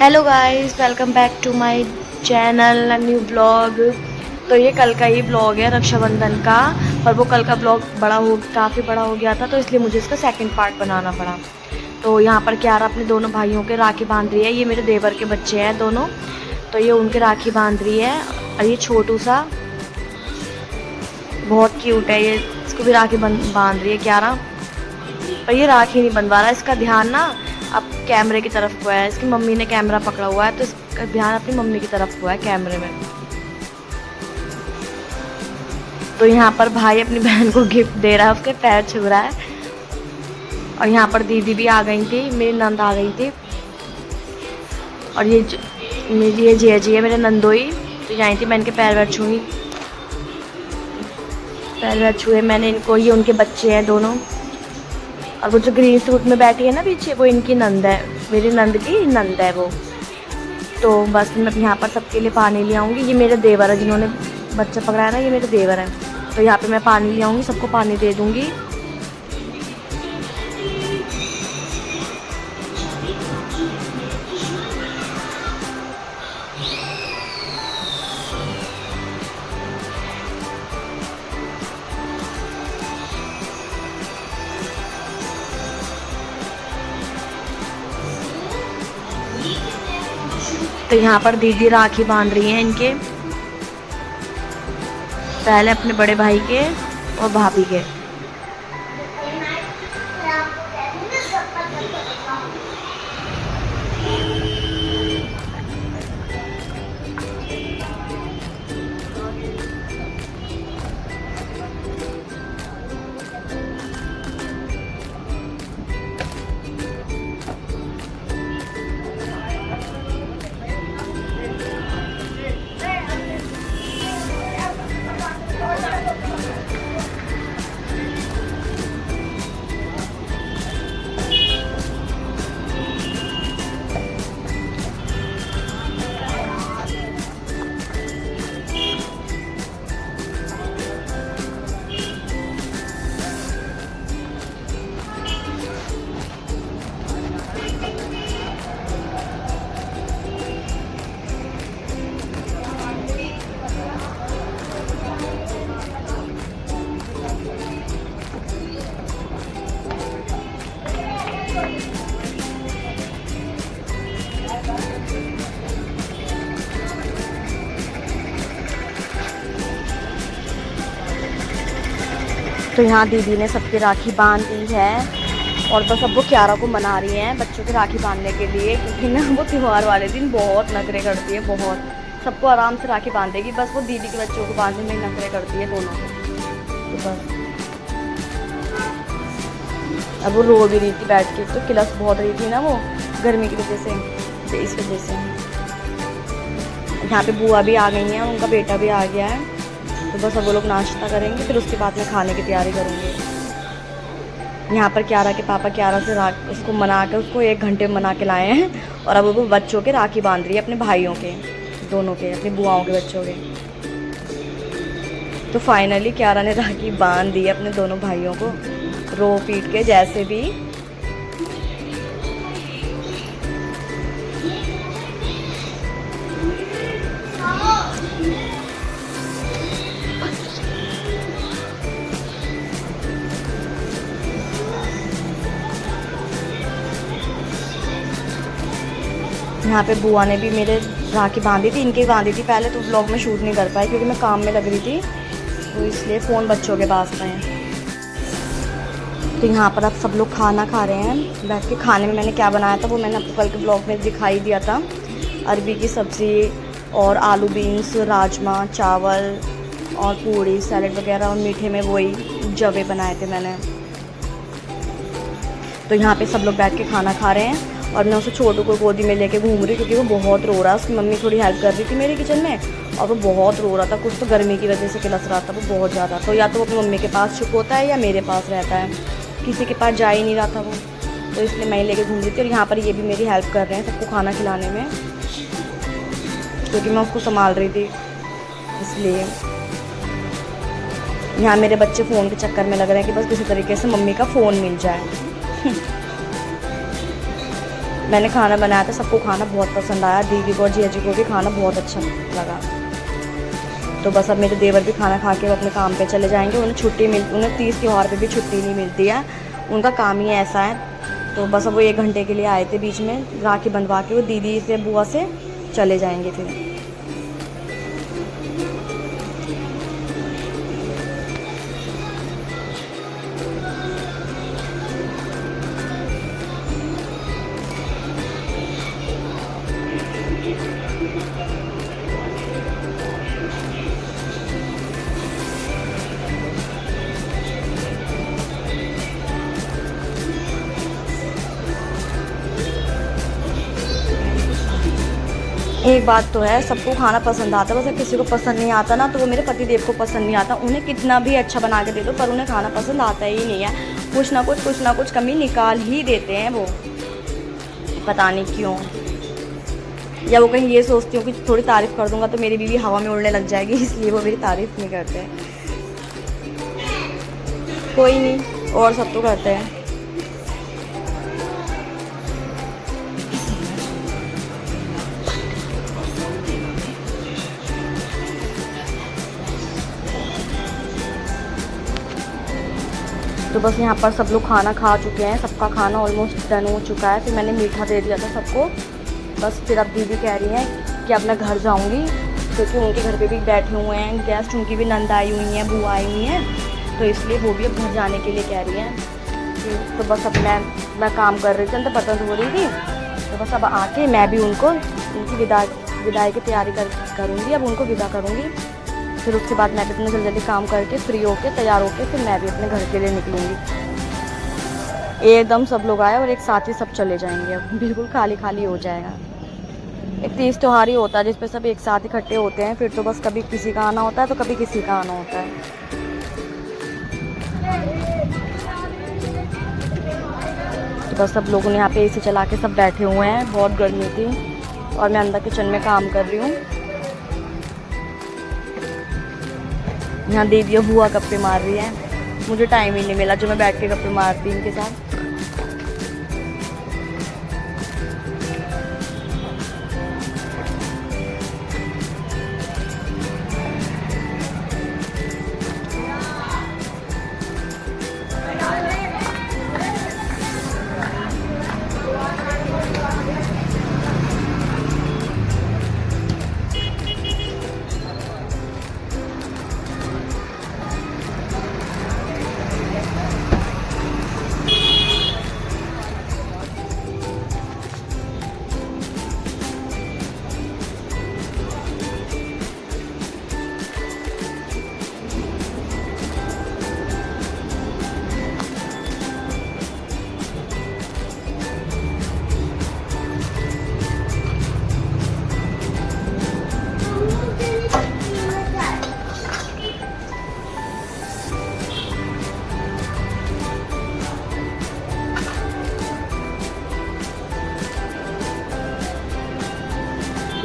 Hello guys, welcome back to my channel new blog. तो ये कल का ही ब्लॉग है रक्षाबंधन का। पर वो कल का ब्लॉग काफ़ी बड़ा हो गया था, तो इसलिए मुझे इसका सेकंड पार्ट बनाना पड़ा। तो यहाँ पर क्यारा अपने दोनों भाइयों के राखी बांध रही है। ये मेरे देवर के बच्चे हैं दोनों, तो ये उनके राखी बांध रही है। और ये छोटू सा बहुत क्यूट है, ये इसको भी राखी बांध रही है क्यारा। पर ये राखी नहीं बंधवा रहा, इसका ध्यान ना अब कैमरे की तरफ हुआ है। इसकी मम्मी ने कैमरा पकड़ा हुआ है, तो इसका ध्यान अपनी मम्मी की तरफ हुआ है कैमरे में। तो यहाँ पर भाई अपनी बहन को गिफ्ट दे रहा है, उसके पैर छू रहा है। और यहाँ पर दीदी भी आ गई थी, मेरी नंद आ गई थी। और ये जिया जी है मेरे नंदोई, तो यहीं थी। मैं इनके पैर वैर छूई, पैर वैर छुए मैंने इनको। ये उनके बच्चे हैं दोनों। और वो जो ग्रीन सूट में बैठी है ना पीछे, वो इनकी नंद है, मेरी नंद की नंद है वो। तो बस मैं यहाँ पर सबके लिए पानी ले आऊँगी। ये मेरे देवर है जिन्होंने बच्चा पकड़ा है ना, ये मेरे देवर हैं। तो यहाँ पे मैं पानी ले आऊँगी, सबको पानी दे दूँगी। तो यहाँ पर दीदी राखी बांध रही हैं इनके, पहले अपने बड़े भाई के और भाभी के। तो यहाँ दीदी ने सबकी राखी बांध दी है, और बस अब वो क्यारा को मना रही हैं बच्चों की राखी बांधने के लिए। क्योंकि ना वो त्यौहार वाले दिन बहुत नखरे करती है, बहुत। सबको आराम से राखी बांधेगी, बस वो दीदी के बच्चों को बांधने में नखरे करती है दोनों को। तो बस अब वो रो भी रही थी बैठ के, तो किलस बहुत रही थी ना वो गर्मी की वजह से, तो इस वजह से। यहाँ पे बुआ भी आ गई हैं, उनका बेटा भी आ गया है। तो बस अब वो लोग नाश्ता करेंगे, फिर उसके बाद में खाने की तैयारी करेंगे। यहाँ पर क्यारा के पापा क्यारा से उसको मना कर, उसको 1 घंटे में मना के लाए हैं। और अब वो बच्चों के राखी बांध रही है, अपने भाइयों के दोनों के, अपनी बुआओं के बच्चों के। तो फाइनली क्यारा ने राखी बांध दी है अपने दोनों भाइयों को, रो पीट के जैसे भी। यहाँ पे बुआ ने भी मेरे राखी बांधी थी, इनकी बांधी थी पहले। तो व्लॉग में शूट नहीं कर पाई क्योंकि मैं काम में लग रही थी, तो इसलिए फ़ोन बच्चों के पास में है। तो यहाँ पर अब सब लोग खाना खा रहे हैं बैठ के। खाने में मैंने क्या बनाया था वो मैंने आपको कल के ब्लॉग में दिखाई दिया था। अरबी की सब्ज़ी और आलू बीन्स, राजमा चावल और पूड़ी सैलड वगैरह, और मीठे में वही जवे बनाए थे मैंने। तो यहाँ पे सब लोग बैठ के खाना खा रहे हैं, और मैं उसे छोटू को गोदी में लेके घूम रही, क्योंकि वो बहुत रो रहा है। उसकी मम्मी थोड़ी हेल्प कर रही थी मेरे किचन में, और वो बहुत रो रहा था। कुछ तो गर्मी की वजह से किलस रहा था वो बहुत ज़्यादा। तो या तो वो अपनी मम्मी के पास चुप होता है या मेरे पास रहता है, किसी के पास जा ही नहीं रहा था वो। तो इसलिए मैं ही लेके घूम रही थी। और यहाँ पर ये भी मेरी हेल्प कर रहे हैं सबको खाना खिलाने में, क्योंकि मैं उसको संभाल रही थी इसलिए। यहाँ मेरे बच्चे फ़ोन के चक्कर में लग रहे हैं कि बस किसी तरीके से मम्मी का फ़ोन मिल जाए। मैंने खाना बनाया था, सबको खाना बहुत पसंद आया, दीदी को और जिया जी को भी खाना बहुत अच्छा लगा। तो बस अब मेरे देवर भी खाना खा के वो अपने काम पे चले जाएंगे। उन्हें 30 त्यौहार पे भी छुट्टी नहीं मिलती है, उनका काम ही ऐसा है। तो बस अब वो 1 घंटे के लिए आए थे, बीच में राखी बंधवा के वो दीदी से बुआ से चले जाएंगे फिर। एक बात तो है, सबको खाना पसंद आता है, बस किसी को पसंद नहीं आता ना, तो वो मेरे पति देव को पसंद नहीं आता। उन्हें कितना भी अच्छा बना के दे दो पर उन्हें खाना पसंद आता ही नहीं है। कुछ ना कुछ कमी निकाल ही देते हैं वो, पता नहीं क्यों। या वो कहीं ये सोचती हूँ कि थोड़ी तारीफ़ कर दूँगा तो मेरी बीवी हवा में उड़ने लग जाएगी, इसलिए वो मेरी तारीफ़ नहीं करते हैं। कोई नहीं, और सब तो करते हैं। तो बस यहाँ पर सब लोग खाना खा चुके हैं, सबका खाना ऑलमोस्ट डन हो चुका है। फिर मैंने मीठा दे दिया था सबको। बस फिर अब दीदी कह रही हैं कि अब मैं घर जाऊँगी, क्योंकि उनके घर पे भी बैठे हुए हैं गेस्ट, उनकी भी नंद आई हुई हैं, बुआ आई हुई हैं, तो इसलिए वो भी अब घर जाने के लिए कह रही हैं। तो बस अब मैं काम कर रही थी, तो पता हो रही थी। तो बस अब आके मैं भी उनकी विदाई की तैयारी करूँगी, अब उनको विदा करूँगी। फिर उसके बाद मैं भी अपना जल्दी काम करके फ्री होके तैयार होके फिर मैं भी अपने घर के लिए निकलूँगी। एकदम सब लोग आए और एक साथ ही सब चले जाएंगे, अब बिल्कुल खाली खाली हो जाएगा। एक 30 त्यौहार ही होता है जिस पे सब एक साथ इकट्ठे होते हैं, फिर तो बस कभी किसी का आना होता है तो कभी किसी का आना होता है। तो बस सब लोगों ने यहाँ पे एसी चला के सब बैठे हुए हैं, बहुत गर्मी थी और मैं अंदर किचन में काम कर रही हूँ। यहाँ दीदी और बुआ गप्पे मार रही है, मुझे टाइम ही नहीं मिला जो मैं बैठ के गप्पे मारती इनके साथ।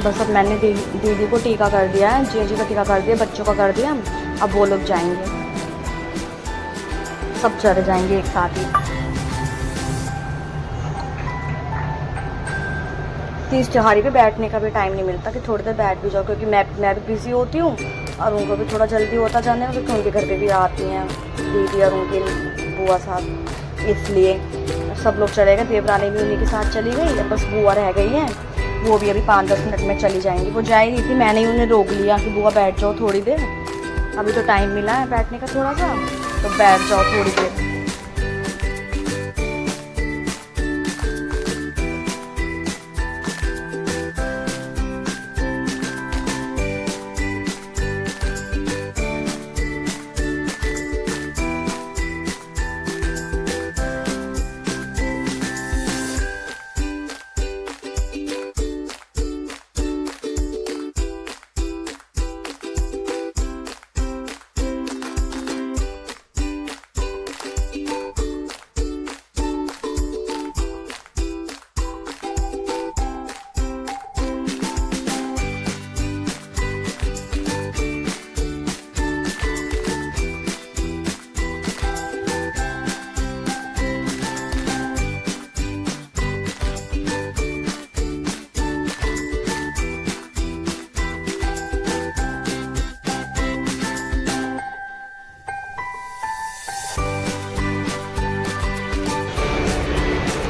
बस अब मैंने दीदी को टीका कर दिया है, जी का टीका कर दिया, बच्चों का कर दिया। अब वो लोग जाएंगे, सब चले जाएंगे एक साथ ही। 30 त्यौहारी पे बैठने का भी टाइम नहीं मिलता कि थोड़ी देर बैठ भी जाओ, क्योंकि मैं भी बिज़ी होती हूँ और उनको भी थोड़ा जल्दी होता जाने में, क्योंकि उनके घर पे भी आती हैं दीदी और उनकी बुआ साथ, इसलिए सब लोग चले गए। देवरानी भी उन्हीं के साथ चली गई, अब बस बुआ रह गई हैं, वो भी अभी 5-10 मिनट में चली जाएंगी। वो जा ही रही थी, मैंने ही उन्हें रोक लिया कि बुआ बैठ जाओ थोड़ी देर, अभी तो टाइम मिला है बैठने का थोड़ा सा, तो बैठ जाओ थोड़ी देर।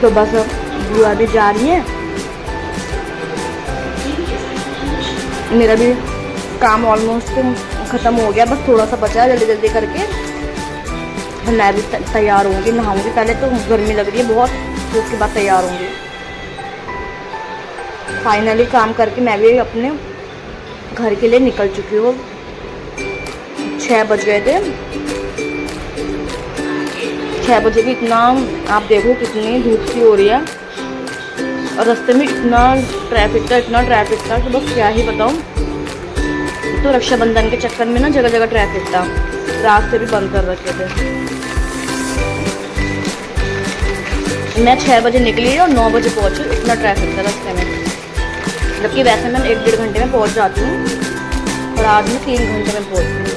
तो बस बुआ भी जा रही है, मेरा भी काम ऑलमोस्ट ख़त्म हो गया, बस थोड़ा सा बचा है, जल्दी जल्दी करके मैं भी तैयार होंगी, नहाऊंगी। पहले तो गर्मी लग रही है बहुत, तो उसके बाद तैयार होंगी। फाइनली काम करके मैं भी अपने घर के लिए निकल चुकी हूँ। 6 बज गए थे, 6 बजे भी इतना, आप देखो कितनी धूप सी हो रही है, और रास्ते में इतना ट्रैफिक था कि बस क्या ही बताऊँ। तो रक्षाबंधन के चक्कर में ना जगह जगह ट्रैफिक था, रास्ते भी बंद कर रखे थे। मैं 6 बजे निकली और 9 बजे पहुंची, इतना ट्रैफिक था रास्ते में, जबकि वैसे मैं 1-1.5 घंटे में पहुंच जाती हूँ, और आज मैं 3 घंटे में पहुंची हूँ।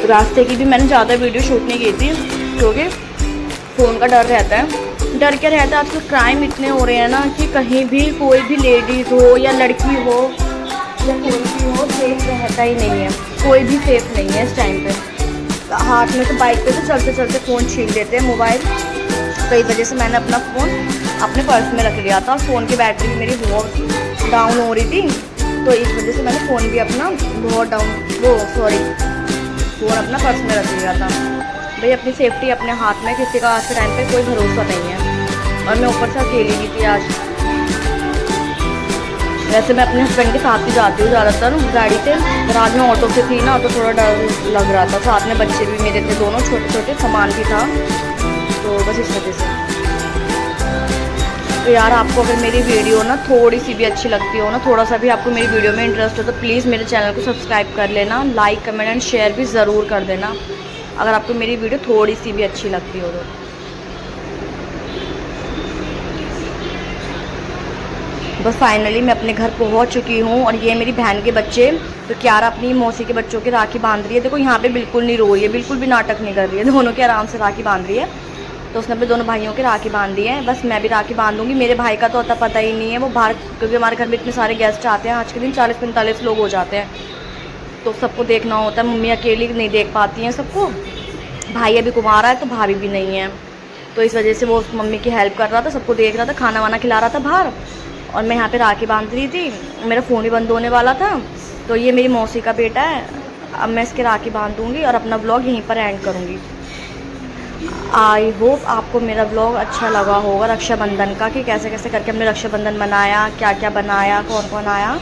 रास्ते की भी मैंने ज़्यादा वीडियो शूट नहीं की थी, क्योंकि फ़ोन का डर रहता है। डर क्या रहता है, आजकल क्राइम इतने हो रहे हैं ना कि कहीं भी कोई भी लेडीज़ हो या लड़की हो या कोई भी हो, सेफ रहता ही नहीं है, कोई भी सेफ नहीं है इस टाइम पे। हाथ में तो बाइक पे तो चलते चलते फ़ोन छीन लेते हैं, मोबाइल। तो इस वजह से मैंने अपना फ़ोन अपने पर्स में रख लिया था, और फ़ोन की बैटरी भी मेरी बहुत डाउन हो रही थी, तो इस वजह से मैंने फ़ोन भी अपना बहुत फ़ोन अपना पर्स में रख लिया था। भाई अपनी सेफ्टी अपने हाथ में, किसी का आज के टाइम पे कोई भरोसा नहीं है, और मैं ऊपर से अकेली भी थी आज। वैसे मैं अपने हस्बैंड के साथ ही जाती हूँ ज़्यादातर गाड़ी से, और आज मैं ऑटो से थी ना, तो थोड़ा डर लग रहा था। साथ में बच्चे भी मेरे थे, दोनों छोटे छोटे, सामान भी था, तो बस इस वजह से। तो यार आपको अगर मेरी वीडियो ना थोड़ी सी भी अच्छी लगती हो ना, थोड़ा सा भी आपको मेरी वीडियो में इंटरेस्ट हो, तो प्लीज़ मेरे चैनल को सब्सक्राइब कर लेना, लाइक कमेंट एंड शेयर भी ज़रूर कर देना, अगर आपको मेरी वीडियो थोड़ी सी भी अच्छी लगती हो तो। बस फाइनली मैं अपने घर पहुंच चुकी हूं, और ये मेरी बहन के बच्चे, तो क्यारा अपनी मौसी के बच्चों की राखी बांध रही है। देखो यहाँ पे बिल्कुल नहीं रो रही है, बिल्कुल भी नाटक नहीं कर रही है, दोनों के आराम से राखी बांध रही है। तो उसने अपने दोनों भाइयों के राखी बांध दी है, बस मैं भी राखी बांधूंगी। मेरे भाई का तो अता पता ही नहीं है, वो बाहर, क्योंकि हमारे घर में इतने सारे गेस्ट आते हैं, आज के दिन 40-45 लोग हो जाते हैं, तो सबको देखना होता है। मम्मी अकेली नहीं देख पाती हैं सबको, भाई अभी कुंवारा है तो भाभी भी नहीं है, तो इस वजह से वो मम्मी की हेल्प कर रहा था, सबको देख रहा था, खाना वाना खिला रहा था बाहर, और मैं यहाँ पे राखी बांध रही थी। मेरा फ़ोन भी बंद होने वाला था। तो ये मेरी मौसी का बेटा है, अब मैं इसके राखी बांध दूँगी और अपना व्लॉग यहीं पर एंड करूँगी। आई होप आपको मेरा व्लॉग अच्छा लगा होगा रक्षाबंधन का, कि कैसे कैसे करके हमने रक्षाबंधन मनाया, क्या क्या बनाया, कौन कौन आया।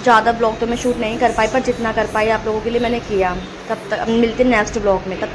ज़्यादा ब्लॉग तो मैं शूट नहीं कर पाई, पर जितना कर पाई आप लोगों के लिए मैंने किया। तब तक मिलते नेक्स्ट ब्लॉग में, तब तक